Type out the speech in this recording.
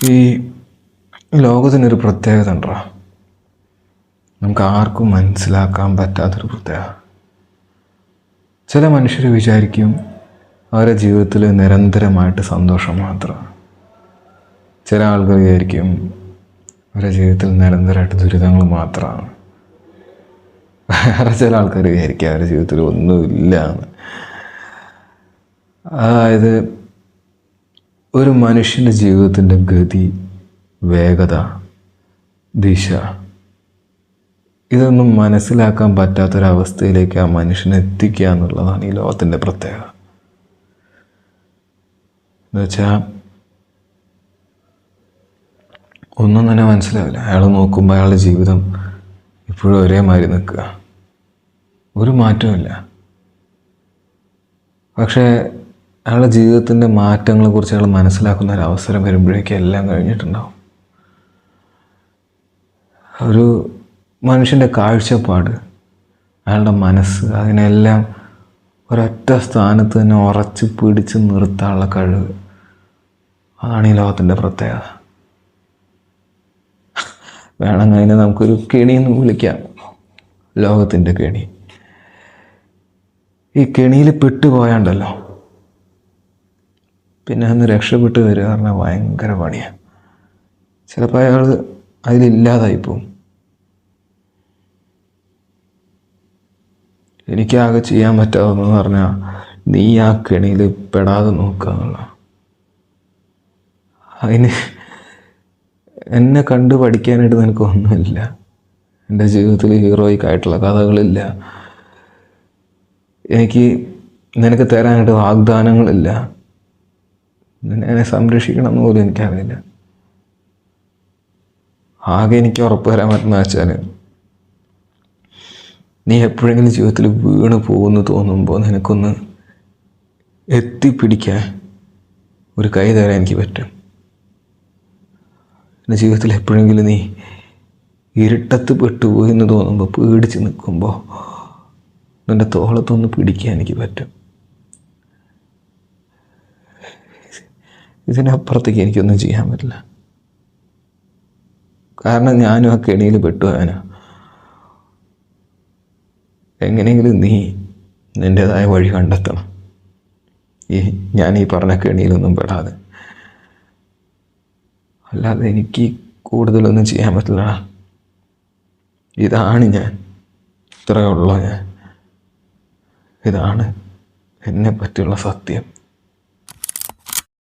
ഈ ലോകത്തിനൊരു പ്രത്യേകത ഉണ്ടോ? നമുക്ക് ആർക്കും മനസ്സിലാക്കാൻ പറ്റാത്തൊരു പ്രത്യേകത. ചില മനുഷ്യർ വിചാരിക്കും അവരുടെ ജീവിതത്തിൽ നിരന്തരമായിട്ട് സന്തോഷം മാത്രമാണ്. ചില ആൾക്കാർ വിചാരിക്കും അവരുടെ ജീവിതത്തിൽ നിരന്തരമായിട്ട് ദുരിതങ്ങൾ മാത്രമാണ്. വേറെ ചില ആൾക്കാർ വിചാരിക്കും അവരുടെ ജീവിതത്തിൽ ഒന്നുമില്ല എന്ന്. അതായത് ഒരു മനുഷ്യൻ്റെ ജീവിതത്തിൻ്റെ ഗതി, വേഗത, ദിശ ഇതൊന്നും മനസ്സിലാക്കാൻ പറ്റാത്തൊരവസ്ഥയിലേക്ക് ആ മനുഷ്യനെ എത്തിക്കുക എന്നുള്ളതാണ് ഈ ലോകത്തിൻ്റെ പ്രത്യേകത. എന്നുവെച്ചാൽ ഒന്നും തന്നെ മനസ്സിലാവില്ല. അയാൾ നോക്കുമ്പോൾ അയാളുടെ ജീവിതം ഇപ്പോഴും ഒരേമാതിരി നിൽക്കുക, ഒരു മാറ്റമില്ല. പക്ഷേ അയാളുടെ ജീവിതത്തിൻ്റെ മാറ്റങ്ങളെക്കുറിച്ച് അയാൾ മനസ്സിലാക്കുന്ന ഒരു അവസരം വരുമ്പോഴേക്കും എല്ലാം കഴിഞ്ഞിട്ടുണ്ടാവും. ഒരു മനുഷ്യൻ്റെ കാഴ്ചപ്പാട്, അയാളുടെ മനസ്സ്, അതിനെല്ലാം ഒരൊറ്റ സ്ഥാനത്ത് തന്നെ ഉറച്ച് പിടിച്ച് നിർത്താനുള്ള കഴിവ്, അതാണ് ഈ ലോകത്തിൻ്റെ പ്രത്യേകത. വേണമെങ്കിൽ അതിനെ നമുക്കൊരു കെണിയെന്ന് വിളിക്കാം, ലോകത്തിൻ്റെ കെണി. ഈ കെണിയിൽ പെട്ടുപോയാണ്ടല്ലോ പിന്നെ അന്ന് രക്ഷപ്പെട്ട് വരിക പറഞ്ഞാൽ ഭയങ്കര പണിയാണ്. ചിലപ്പോൾ അയാൾ അതിലില്ലാതായിപ്പോവും. എനിക്കാകെ ചെയ്യാൻ പറ്റാവുന്നതെന്ന് പറഞ്ഞാൽ നീ ആ കെണിയിൽ പെടാതെ നോക്കുക എന്നുള്ള. അതിന് എന്നെ കണ്ടു പഠിക്കാനായിട്ട് നിനക്ക് ഒന്നുമില്ല. എൻ്റെ ജീവിതത്തിൽ ഹീറോയിക് ആയിട്ടുള്ള കഥകളില്ല. എനിക്ക് നിനക്ക് തരാനായിട്ട് വാഗ്ദാനങ്ങളില്ല. എന്നെ സംരക്ഷിക്കണം എന്ന് പോലും എനിക്കറിയില്ല. ആകെ എനിക്ക് ഉറപ്പ് തരാൻ പറ്റുന്ന വെച്ചാൽ നീ എപ്പോഴെങ്കിലും ജീവിതത്തിൽ വീണ് പോകുമെന്ന് തോന്നുമ്പോൾ നിനക്കൊന്ന് എത്തിപ്പിടിക്കാൻ ഒരു കൈ തരാൻ എനിക്ക് പറ്റും. എൻ്റെ ജീവിതത്തിൽ എപ്പോഴെങ്കിലും നീ ഇരുട്ടത്ത് പെട്ടുപോയി എന്ന് തോന്നുമ്പോൾ, പേടിച്ച് നിൽക്കുമ്പോൾ നിൻ്റെ തോളത്തൊന്ന് പിടിക്കാൻ എനിക്ക് പറ്റും. ഇതിനപ്പുറത്തേക്ക് എനിക്കൊന്നും ചെയ്യാൻ പറ്റില്ല. കാരണം ഞാനും ആ കെണിയിൽ പെട്ടുപോയവനാ. എങ്ങനെയെങ്കിലും നീ നിൻ്റേതായ വഴി കണ്ടെത്തണം, ഞാൻ ഈ പറഞ്ഞ കെണിയിലൊന്നും പെടാതെ. അല്ലാതെ എനിക്ക് കൂടുതലൊന്നും ചെയ്യാൻ പറ്റില്ല. ഇതാണ് ഞാൻ, ഇത്രയുള്ള ഞാൻ, ഇതാണ് എന്നെ പറ്റിയുള്ള സത്യം.